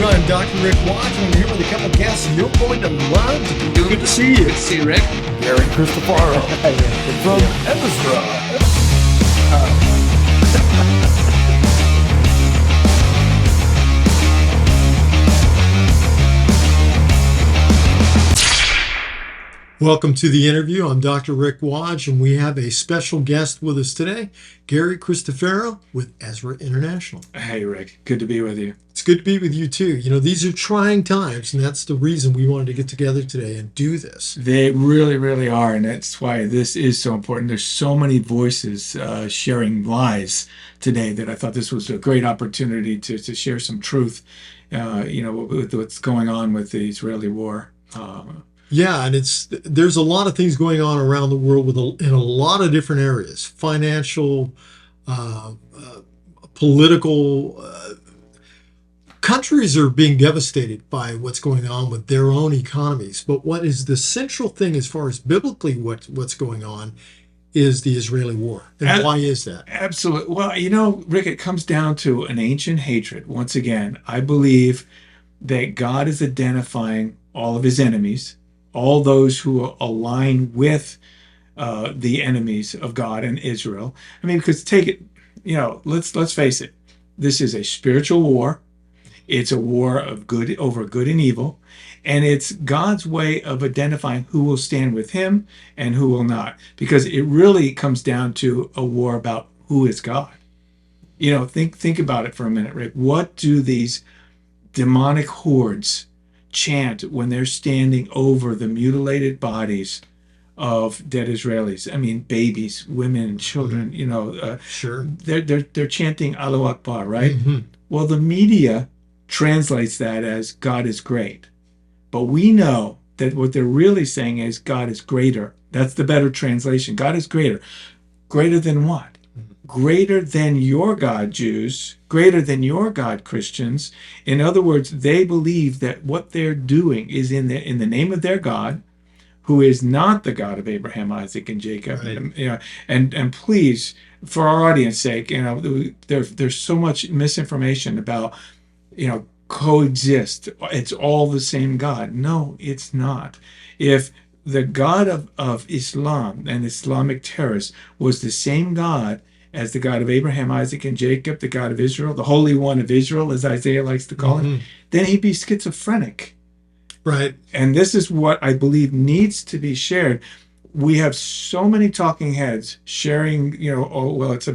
I'm Dr. Rick Watch, and I'm here with a couple guests you're going to love. Good to see you. Good to see you, Rick. Gary Christopher from Ezra. Welcome to the interview. I'm Dr. Rick Watch, and we have a special guest with us today, Gary Christopher with Ezra International. Hey, Rick. Good to be with you. It's good to be with you, too. You know, these are trying times, and that's the reason we wanted to get together today and do this. They really, really are, and that's why this is so important. There's so many voices sharing lies today that I thought this was a great opportunity to share some truth, with what's going on with the Israeli war. Yeah, and there's a lot of things going on around the world in a lot of different areas: financial, political. Countries are being devastated by what's going on with their own economies. But what is the central thing, as far as biblically what's going on, is the Israeli war. And why is that? Absolutely. Well, Rick, it comes down to an ancient hatred. Once again, I believe that God is identifying all of his enemies, all those who align with the enemies of God and Israel. I mean, because let's face it, this is a spiritual war. It's a war of good over good and evil, and it's God's way of identifying who will stand with him and who will not, because it really comes down to a war about who is God. Think about it for a minute, Rick. What do these demonic hordes chant when they're standing over the mutilated bodies of dead Israelis? I mean, babies, women, children. Sure. They're chanting Allahu Akbar, right? Mm-hmm. Well, the media translates that as God is great, but we know that what they're really saying is God is greater. That's the better translation. God is greater. Greater than what? Greater than your God, Jews, greater than your God, Christians. In other words, they believe that what they're doing is in the name of their God, who is not the God of Abraham, Isaac, and Jacob. Right. And please, for our audience sake, there's so much misinformation about, coexist. It's all the same God. No, it's not. If the God of Islam and Islamic terrorists was the same God as the God of Abraham, Isaac, and Jacob, the God of Israel, the Holy One of Israel, as Isaiah likes to call him, then he'd be schizophrenic. Right. And this is what I believe needs to be shared. We have so many talking heads sharing, it's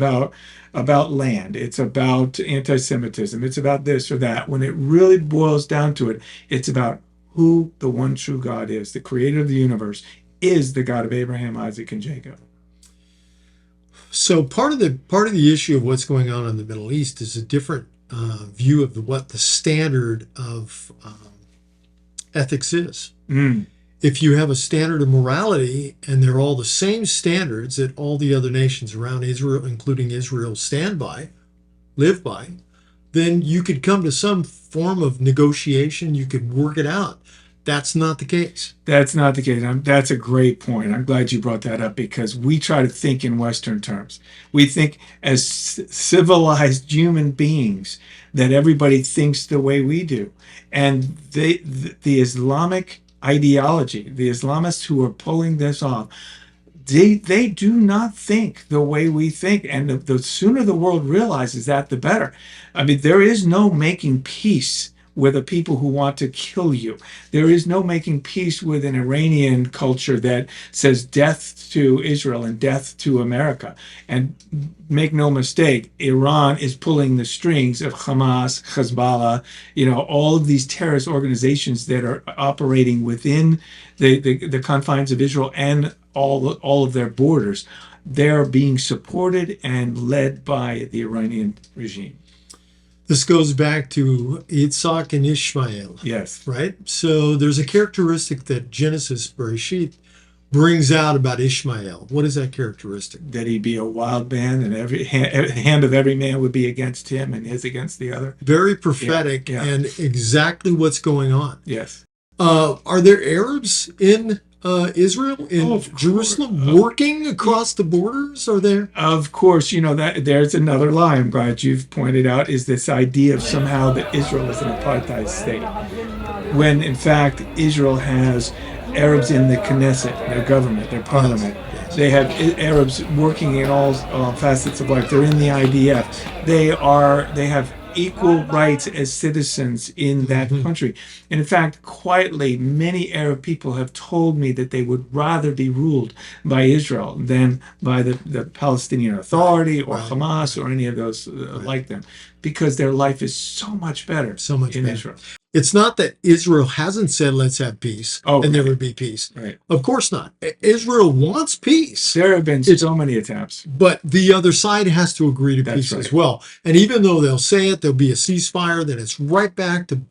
about land, it's about anti-Semitism, it's about this or that. When it really boils down to it, it's about who the one true God is. The creator of the universe is the God of Abraham, Isaac, and Jacob. So part of the issue of what's going on in the Middle East is a different view of what the standard of ethics is. If you have a standard of morality and they're all the same standards that all the other nations around Israel, including Israel, live by, then you could come to some form of negotiation. You could work it out. That's not the case. That's not the case. That's a great point. I'm glad you brought that up, because we try to think in Western terms. We think as civilized human beings that everybody thinks the way we do. And the Islamic ideology, the Islamists who are pulling this off, they do not think the way we think. And the sooner the world realizes that, the better. I mean, there is no making peace with the people who want to kill you. There is no making peace with an Iranian culture that says death to Israel and death to America. And make no mistake, Iran is pulling the strings of Hamas, Hezbollah, all of these terrorist organizations that are operating within the confines of Israel and all of their borders. They're being supported and led by the Iranian regime. This goes back to Isaac and Ishmael. Yes. Right? So there's a characteristic that Genesis, Bereshit, brings out about Ishmael. What is that characteristic? That he be a wild man, and every hand of every man would be against him and his against the other. Very prophetic, and exactly what's going on. Yes. Are there Arabs in Israel Oh, and of course. Jerusalem working across the borders? Are there? Of course, that there's another lie I'm glad you've pointed out, is this idea of somehow that Israel is an apartheid state, when in fact Israel has Arabs in the Knesset, their government, their parliament. Yes. They have Arabs working in all facets of life. They're in the IDF. They have equal rights as citizens in that country. And in fact, quietly, many Arab people have told me that they would rather be ruled by Israel than by the Palestinian Authority or Hamas or any of those like them, because their life is so much better in Israel. It's not that Israel hasn't said, let's have peace, and there would be peace. Right. Of course not. Israel wants peace. There have been so many attempts. But the other side has to agree to peace as well. And even though they'll say it, there'll be a ceasefire, then it's right back to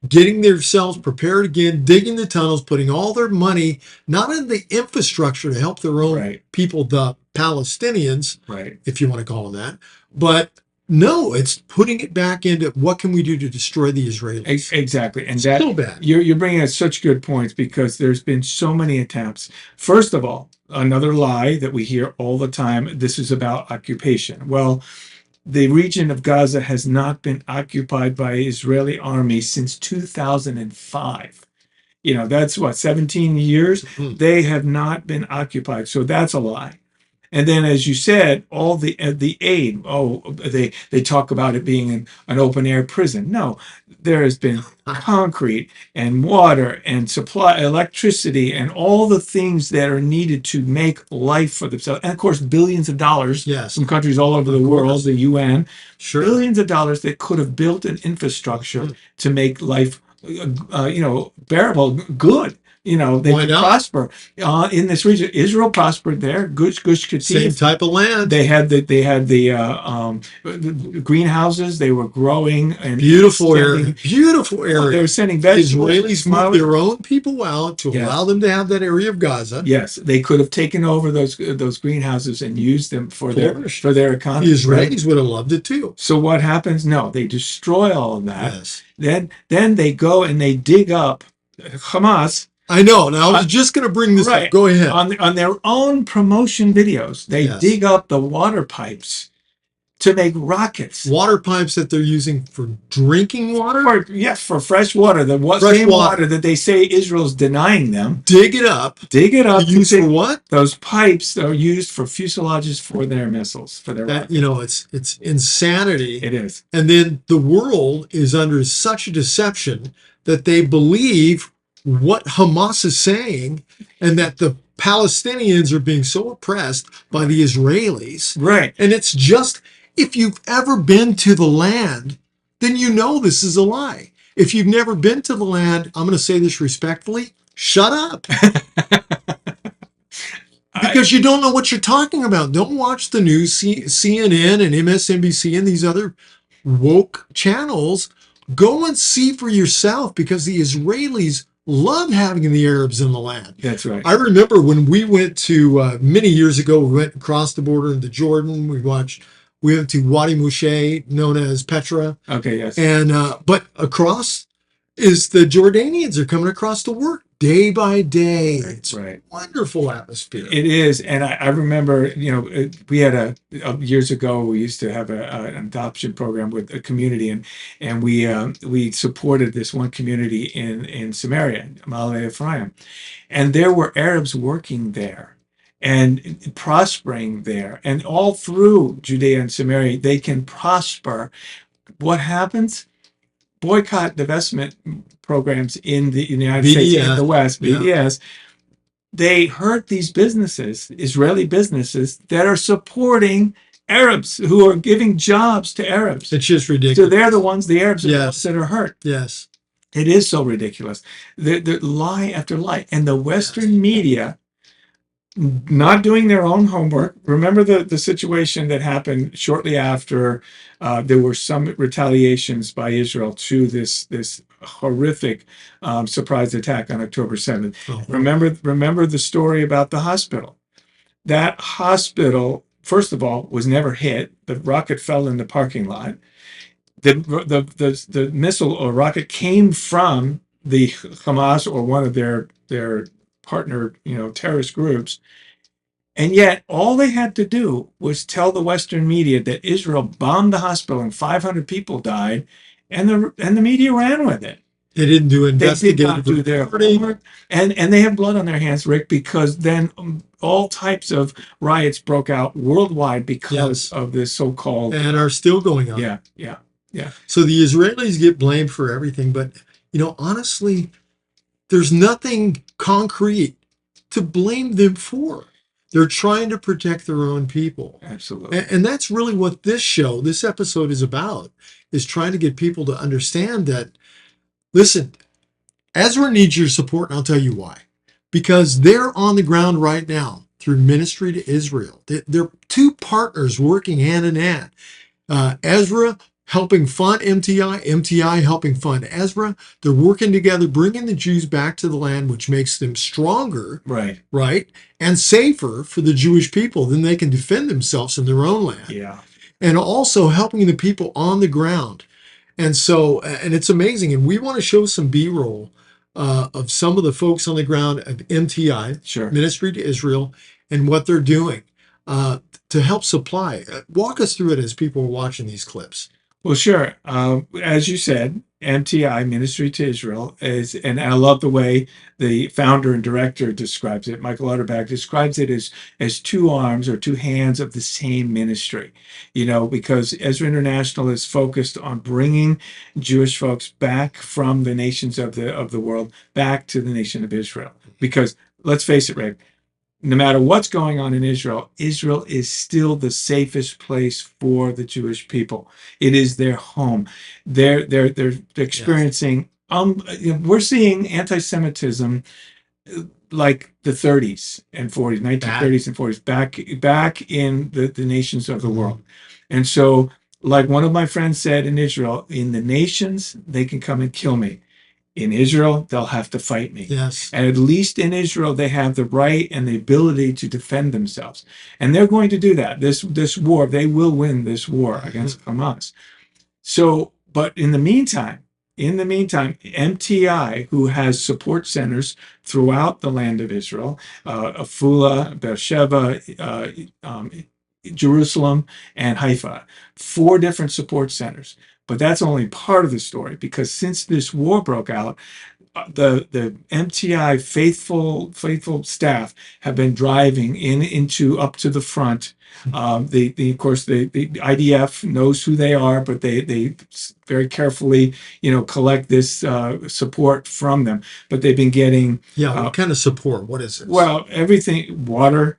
getting themselves prepared again, digging the tunnels, putting all their money, not in the infrastructure to help their own people, the Palestinians, if you want to call them that, but no, it's putting it back into what can we do to destroy the Israelis. Exactly. And that, so bad. You're bringing up such good points, because there's been so many attempts. First of all, another lie that we hear all the time, this is about occupation. Well, the region of Gaza has not been occupied by Israeli army since 2005. That's what, 17 years? They have not been occupied. So that's a lie. And then, as you said, all the aid. They talk about it being an open air prison. No, there has been concrete and water and supply, electricity, and all the things that are needed to make life for themselves. And of course, billions of dollars from countries all over the world, the UN, billions of dollars that could have built an infrastructure to make life, bearable, good. They could prosper in this region. Israel prospered there. Gush Katif. Same type of land. They had the greenhouses. They were growing and beautiful area. They were sending vegetables. Israelis moved their own people out to allow them to have that area of Gaza. Yes, they could have taken over those greenhouses and used them for their economy. The Israelis would have loved it too. So what happens? No, they destroy all of that. Yes. Then they go and they dig up Hamas. I know. Now, I was just going to bring this up. Go ahead. On their own promotion videos, they dig up the water pipes to make rockets. Water pipes that they're using for drinking water? For fresh water. The same water that they say Israel's denying them. Dig it up. Use for what? Those pipes are used for fuselages for their missiles, for their rockets. It's insanity. It is. And then the world is under such a deception that they believe what Hamas is saying, and that the Palestinians are being so oppressed by the Israelis. Right. And it's just, if you've ever been to the land, then you know this is a lie. If you've never been to the land, I'm going to say this respectfully, shut up. Because you don't know what you're talking about. Don't watch the news, CNN and MSNBC and these other woke channels. Go and see for yourself, because the Israelis love having the Arabs in the land. That's right. I remember when we went to, many years ago, we went across the border into Jordan. We went to Wadi Moshe, known as Petra. Okay, yes. And, but across is the Jordanians are coming across to work day by day. It's wonderful atmosphere. It is. And I remember, we had years ago, we used to have an adoption program with a community, and we supported this one community in Samaria, Ma'ale Ephraim. And there were Arabs working there and prospering there. And all through Judea and Samaria, they can prosper. What happens? Boycott divestment programs in the United States and the West, BDS, they hurt these businesses, Israeli businesses, that are supporting Arabs, who are giving jobs to Arabs. It's just ridiculous. So they're the ones, the Arabs are the ones that are hurt. Yes. It is so ridiculous. The lie after lie. And the Western media, not doing their own homework. Remember the situation that happened shortly after there were some retaliations by Israel to this horrific surprise attack on October 7th. Oh. Remember the story about the hospital. That hospital, first of all, was never hit. The rocket fell in the parking lot. The missile or rocket came from the Hamas or one of their partner, terrorist groups. And yet, all they had to do was tell the Western media that Israel bombed the hospital and 500 people died, and the media ran with it. They didn't do They did not investigative do their reporting. homework, and they have blood on their hands, Rick, because then all types of riots broke out worldwide because Yes. of this so-called. And are still going on. Yeah. So the Israelis get blamed for everything, but honestly, there's nothing concrete to blame them for. They're trying to protect their own people. Absolutely. And that's really what this episode is about, is trying to get people to understand that, listen, Ezra needs your support, and I'll tell you why. Because they're on the ground right now through Ministry to Israel. They're two partners working hand in hand. Ezra helping fund MTI, MTI helping fund Ezra. They're working together, bringing the Jews back to the land, which makes them stronger, right, and safer for the Jewish people. Then they can defend themselves in their own land. Yeah. And also helping the people on the ground. And so, and it's amazing. And we want to show some B-roll of some of the folks on the ground of MTI, Sure. Ministry to Israel, and what they're doing to help supply. Walk us through it as people are watching these clips. Well, sure. As you said, MTI, Ministry to Israel, is, and I love the way the founder and director describes it. Michael Utterback describes it as two arms or two hands of the same ministry, because Ezra International is focused on bringing Jewish folks back from the nations of the world back to the nation of Israel. Because let's face it, Rick, no matter what's going on in Israel, Israel is still the safest place for the Jewish people. It is their home. They're experiencing. We're seeing anti-Semitism like the 30s and 40s, 1930s and 40s, back in the nations of the world. And so, like one of my friends said in Israel, in the nations they can come and kill me. In Israel, they'll have to fight me. Yes. And at least in Israel, they have the right and the ability to defend themselves. And they're going to do that. This war, they will win this war against Hamas. So, but in the meantime, MTI, who has support centers throughout the land of Israel, Afula, Beersheba, Jerusalem, and Haifa, 4 different support centers. But that's only part of the story, because since this war broke out, the MTI faithful staff have been driving up to the front. Of course, the IDF knows who they are, but they very carefully, collect this support from them. But they've been getting what kind of support? What is it? Well, everything: water,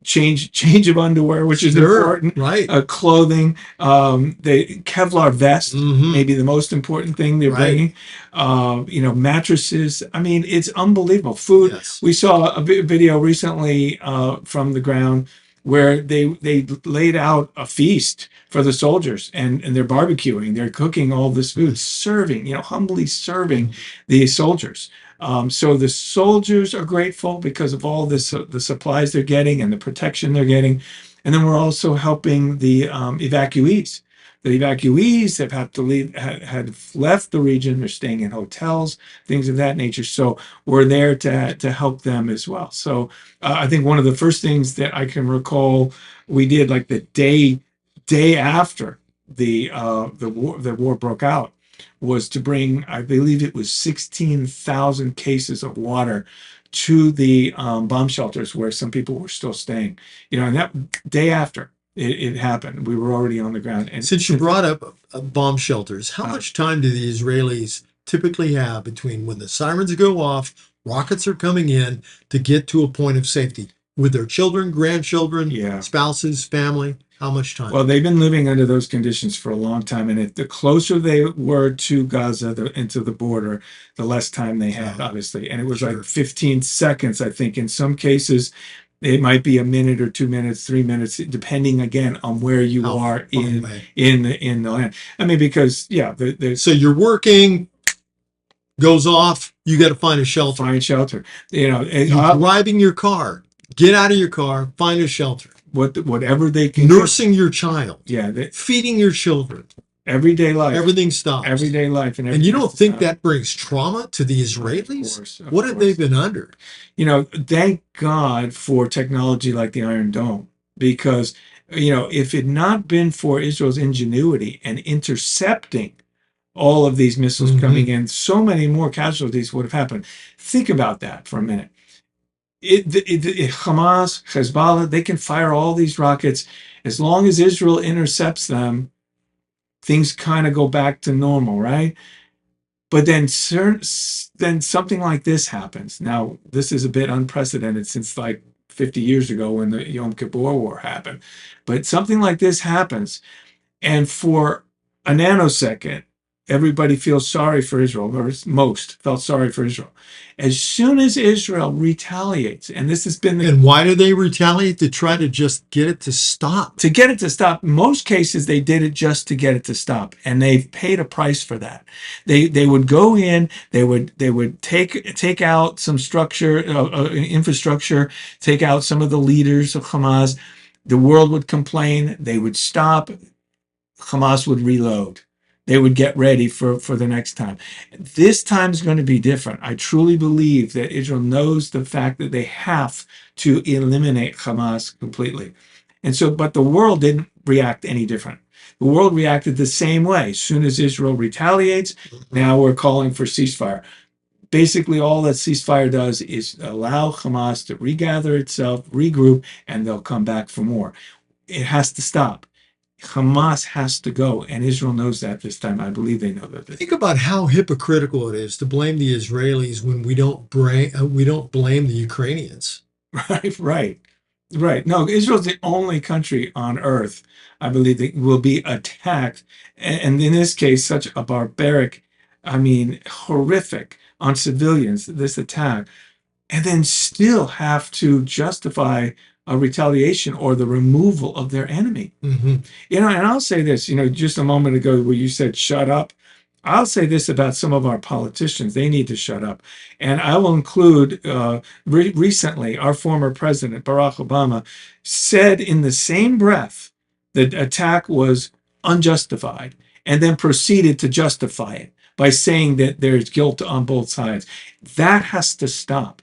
change of underwear, which is important, right? Clothing, the Kevlar vest, maybe the most important thing they're bringing. Mattresses. I mean, it's unbelievable. Food. Yes. We saw a video recently from the ground where they laid out a feast for the soldiers, and they're barbecuing, they're cooking all this food, serving, humbly serving the soldiers. So the soldiers are grateful because of all this, the supplies they're getting and the protection they're getting. And then we're also helping the evacuees. The evacuees have had to leave, had left the region. They're staying in hotels, things of that nature. So we're there to help them as well. So I think one of the first things that I can recall we did, like the day after the war broke out, was to bring, I believe it was 16,000 cases of water to the bomb shelters where some people were still staying. And that day after it happened, we were already on the ground. And since you brought up bomb shelters, how much time do the Israelis typically have between when the sirens go off, rockets are coming in, to get to a point of safety with their children, grandchildren, spouses, family? How much time? Well, they've been living under those conditions for a long time. And the closer they were to Gaza, into the border, the less time they had, obviously. And it was like 15 seconds, I think. In some cases, it might be a minute or 2 minutes, 3 minutes, depending, again, on where you are in the land. I mean, because, so you're working, goes off, you got to find a shelter. Find shelter. You're driving your car. Get out of your car, find a shelter. Whatever they can. Nursing your child. Yeah. Feeding your children. Everyday life. Everything stops. Everyday life. And you don't think that brings trauma to the Israelis? What have they been under? Thank God for technology like the Iron Dome, because, if it had not been for Israel's ingenuity and intercepting all of these missiles coming in, so many more casualties would have happened. Think about that for a minute. Hamas, Hezbollah, they can fire all these rockets. As long as Israel intercepts them, things kind of go back to normal, right? But then something like this happens. Now, this is a bit unprecedented since like 50 years ago when the Yom Kippur War happened. But something like this happens, and for a nanosecond, everybody feels sorry for Israel, or most felt sorry for Israel. As soon as Israel retaliates, and this has been and why do they retaliate? To try to just get it to stop. To get it to stop. Most cases, they did it just to get it to stop, and they've paid a price for that. They would go in, they would take out some structure, infrastructure, take out some of the leaders of Hamas. The world would complain. They would stop. Hamas would reload. They would get ready for the next time. This time is going to be different. I truly believe that Israel knows the fact that they have to eliminate Hamas completely. And so, but the world didn't react any different. The world reacted the same way. As soon as Israel retaliates, now we're calling for ceasefire. Basically, all that ceasefire does is allow Hamas to regather itself, regroup, and they'll come back for more. It has to stop. Hamas has to go, and Israel knows that this time. I believe they know that. Think about how hypocritical it is to blame the Israelis when we don't blame the Ukrainians. Right. No, Israel's the only country on earth, I believe, that will be attacked, and in this case, such a barbaric, horrific on civilians, this attack, and then still have to justify a retaliation or the removal of their enemy. And I'll say this, just a moment ago where you said, shut up. I'll say this about some of our politicians. They need to shut up. And I will include, recently, our former president, Barack Obama, said in the same breath that the attack was unjustified, and then proceeded to justify it by saying that there's guilt on both sides. That has to stop.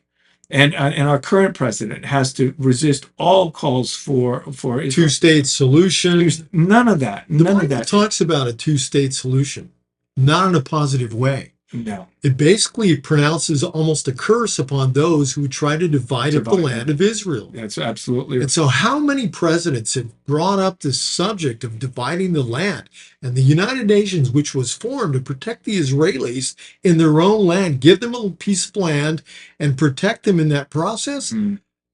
And our current president has to resist all calls for Israel. Two-state solution. None of that. The Bible talks about a two-state solution, not in a positive way. No. It basically pronounces almost a curse upon those who try to divide up the land of Israel. That's absolutely right. And so how many presidents have brought up this subject of dividing the land? And the United Nations, which was formed to protect the Israelis in their own land, give them a piece of land and protect them in that process.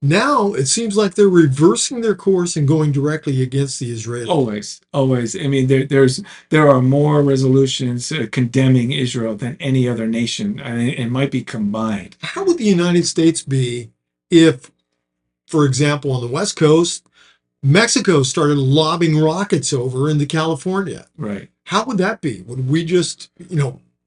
Now it seems like they're reversing their course and going directly against the Israelis. Always. There are more resolutions condemning Israel than any other nation. It might be combined. How would the United States be if, for example, on the West Coast, Mexico started lobbing rockets over into California? Right. How would that be? Would we just,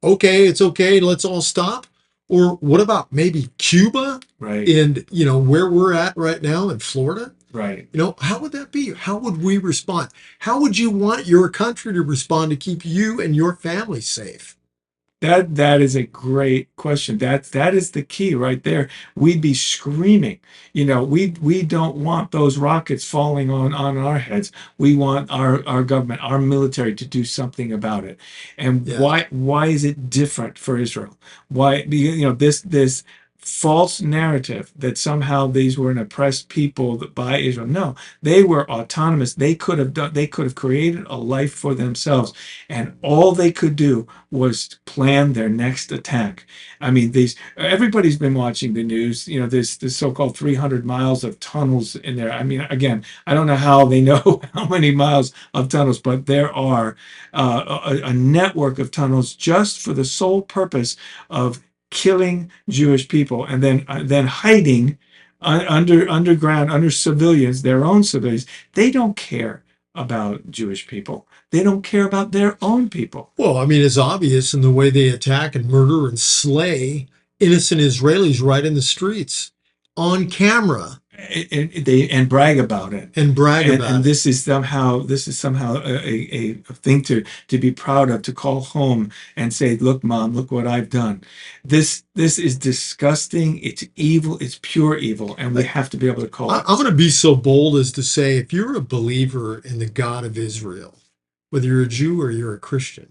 okay, it's okay, let's all stop? Or what about maybe Cuba? Right. And, where we're at right now in Florida? Right. How would that be? How would we respond? How would you want your country to respond to keep you and your family safe? That is a great question. That is the key right there. We'd be screaming. We don't want those rockets falling on our heads. We want our government, our military, to do something about it. And why is it different for Israel? Why this false narrative that somehow these were an oppressed people by Israel? No, they were autonomous. They could have created a life for themselves, and all they could do was plan their next attack. Everybody's been watching the news. This so-called 300 miles of tunnels in there. Again, I don't know how they know how many miles of tunnels, but there are a network of tunnels just for the sole purpose of killing Jewish people, and then hiding underground under civilians, their own civilians. They don't care about Jewish people. They don't care about their own people. Well, it's obvious in the way they attack and murder and slay innocent Israelis right in the streets on camera. and brag about it and brag about and it. this is somehow a thing to be proud of, to call home and say, look, mom, look what I've done. This is disgusting. It's evil. It's pure evil, and we have to be able to call it. I'm going to be so bold as to say, if you're a believer in the God of Israel, whether you're a Jew or you're a Christian,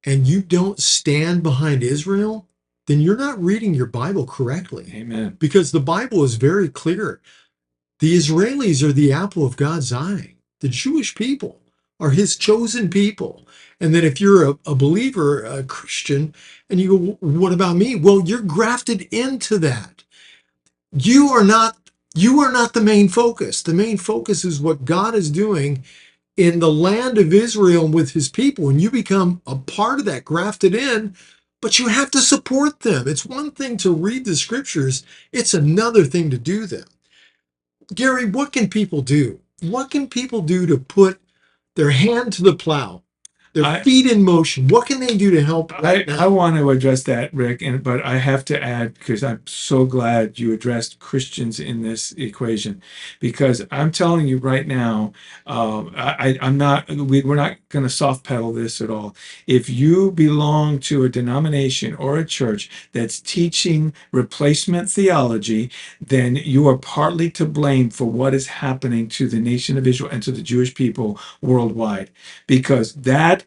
and you don't stand behind Israel, then you're not reading your Bible correctly. Amen. Because the Bible is very clear. The Israelis are the apple of God's eye. The Jewish people are his chosen people. And then if you're a believer, a Christian, and you go, what about me? Well, you're grafted into that. You are not the main focus. The main focus is what God is doing in the land of Israel with his people, and you become a part of that, grafted in, but you have to support them. It's one thing to read the scriptures, it's another thing to do them. Gary, what can people do? What can people do to put their hand to the plow, their feet in motion? What can they do to help right now? I want to address that, Rick, but I have to add, because I'm so glad you addressed Christians in this equation, because I'm telling you right now, I'm not. We're not going to soft pedal this at all. If you belong to a denomination or a church that's teaching replacement theology, then you are partly to blame for what is happening to the nation of Israel and to the Jewish people worldwide, because that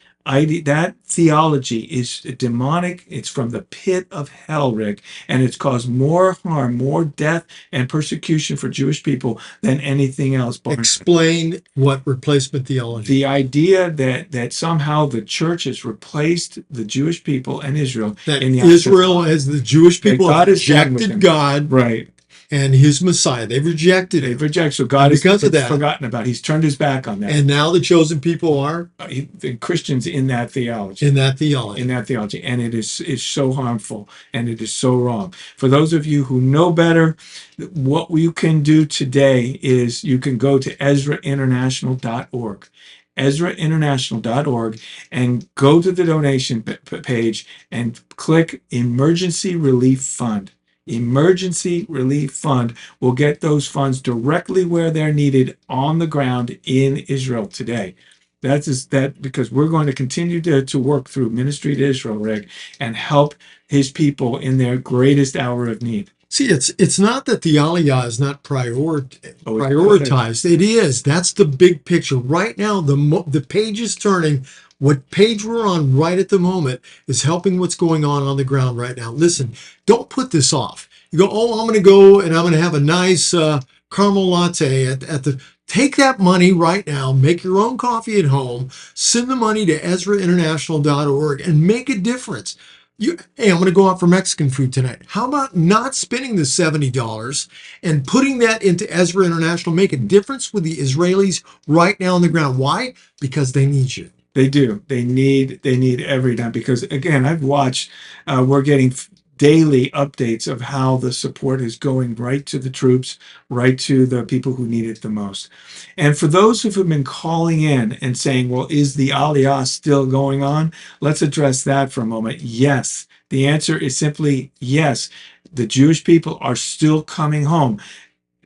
theology is demonic. It's from the pit of hell, Rick, and it's caused more harm, more death and persecution for Jewish people than anything else. Explain what replacement theology. The idea that somehow the church has replaced the Jewish people and Israel. That Israel, as the Jewish people, have rejected God. Right. And his Messiah. They've rejected him. They've rejected. So God has forgotten about it. He's turned his back on that. And now the chosen people are? The Christians in that theology. In that theology. In that theology. And it is so harmful, and it is so wrong. For those of you who know better, what you can do today is you can go to EzraInternational.org. EzraInternational.org, and go to the donation page and click Emergency Relief Fund. Emergency Relief Fund will get those funds directly where they're needed on the ground in Israel today. That's because we're going to continue to work through Ministry to Israel, Rick, and help his people in their greatest hour of need. See, it's not that the Aliyah is not prioritized. It is. That's the big picture. Right now, the page is turning. What page we're on right at the moment is helping what's going on the ground right now. Listen, don't put this off. You go, oh, I'm going to go and I'm going to have a nice caramel latte at the... Take that money right now, make your own coffee at home, send the money to EzraInternational.org and make a difference. Hey, I'm going to go out for Mexican food tonight. How about not spending the $70 and putting that into Ezra International, make a difference with the Israelis right now on the ground? Why? Because they need you. They do. They need every dime, because again, I've watched, we're getting daily updates of how the support is going right to the troops, right to the people who need it the most. And for those who have been calling in and saying, well, is the Aliyah still going on? Let's address that for a moment. Yes. The answer is simply yes. The Jewish people are still coming home.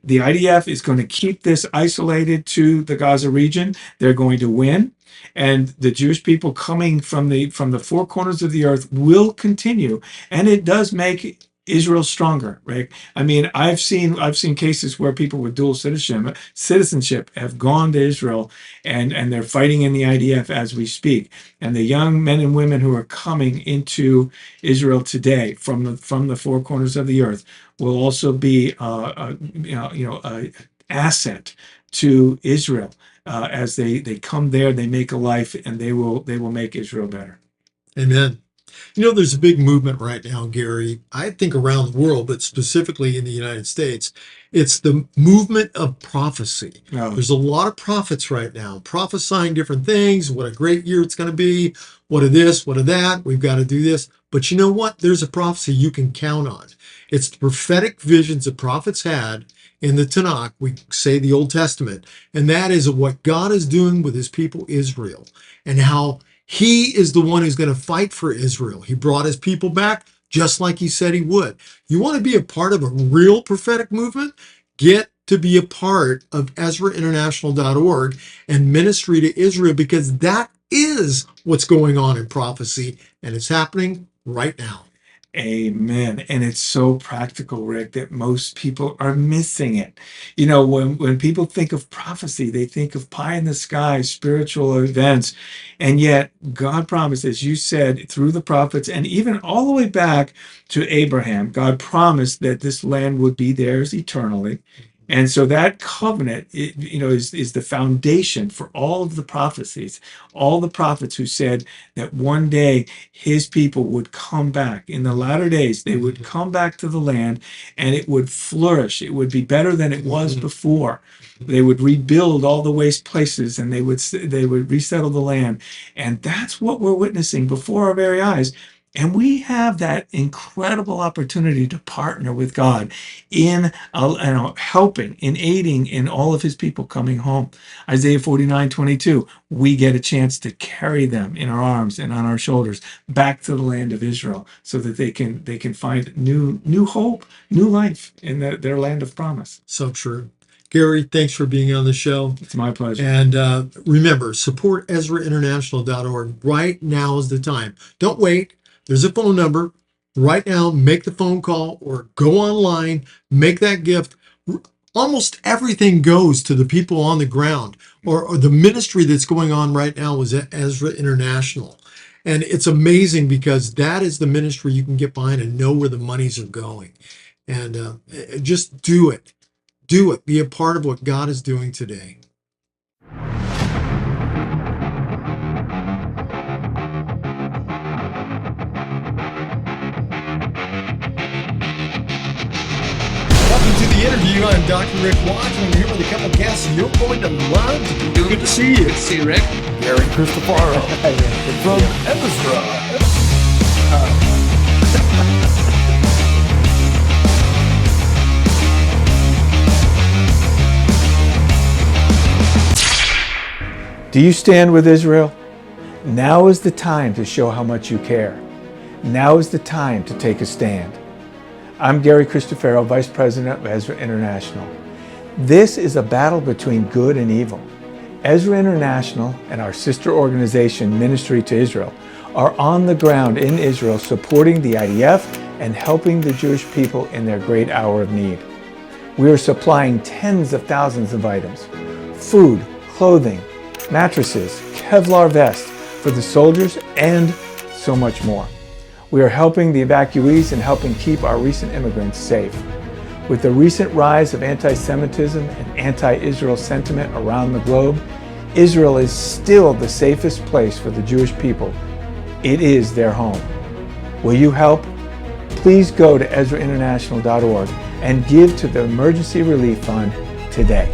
The IDF is going to keep this isolated to the Gaza region. They're going to win. And the Jewish people coming from the four corners of the earth will continue, and it does make Israel stronger, right? I mean, I've seen cases where people with dual citizenship have gone to Israel, and they're fighting in the IDF as we speak. And the young men and women who are coming into Israel today from the four corners of the earth will also be a asset to Israel. As they come there, they make a life, and they will make Israel better. Amen. You know, there's a big movement right now, Gary, I think around the world, but specifically in the United States. It's the movement of prophecy. Oh. There's a lot of prophets right now prophesying different things, what a great year it's going to be, what of this, what of that, we've got to do this. But you know what? There's a prophecy you can count on. It's the prophetic visions the prophets had in the Tanakh, we say the Old Testament, and that is what God is doing with his people Israel, and how he is the one who's going to fight for Israel. He brought his people back just like he said he would. You want to be a part of a real prophetic movement? Get to be a part of EzraInternational.org and ministry to Israel, because that is what's going on in prophecy, and it's happening right now. Amen. And it's so practical, Rick, that most people are missing it. You know, when people think of prophecy, they think of pie in the sky, spiritual events. And yet God promised, as you said, through the prophets, and even all the way back to Abraham, God promised that this land would be theirs eternally. And so that covenant, is the foundation for all of the prophecies, all the prophets who said that one day his people would come back. In the latter days, they would come back to the land and it would flourish. It would be better than it was before. They would rebuild all the waste places and they would resettle the land. And that's what we're witnessing before our very eyes. And we have that incredible opportunity to partner with God in helping, in aiding in all of his people coming home. Isaiah 49:22, we get a chance to carry them in our arms and on our shoulders back to the land of Israel so that they can find new hope, new life in their land of promise. So true. Gary, thanks for being on the show. It's my pleasure. And remember, support EzraInternational.org. Right now is the time. Don't wait. There's a phone number. Right now, make the phone call or go online, make that gift. Almost everything goes to the people on the ground, or the ministry that's going on right now was at Ezra International. And it's amazing because that is the ministry you can get behind and know where the monies are going. And just do it. Do it. Be a part of what God is doing today. Welcome to the interview. I'm Dr. Rick Watts. I'm here with a couple guests you're going to love. Good to see you. Good to see you, Rick. Gary Christopher from Ezra. Do you stand with Israel? Now is the time to show how much you care. Now is the time to take a stand. I'm Gary Christopher, Vice President of Ezra International. This is a battle between good and evil. Ezra International and our sister organization, Ministry to Israel, are on the ground in Israel supporting the IDF and helping the Jewish people in their great hour of need. We are supplying tens of thousands of items: food, clothing, mattresses, Kevlar vests for the soldiers, and so much more. We are helping the evacuees and helping keep our recent immigrants safe. With the recent rise of anti-Semitism and anti-Israel sentiment around the globe, Israel is still the safest place for the Jewish people. It is their home. Will you help? Please go to EzraInternational.org and give to the Emergency Relief Fund today.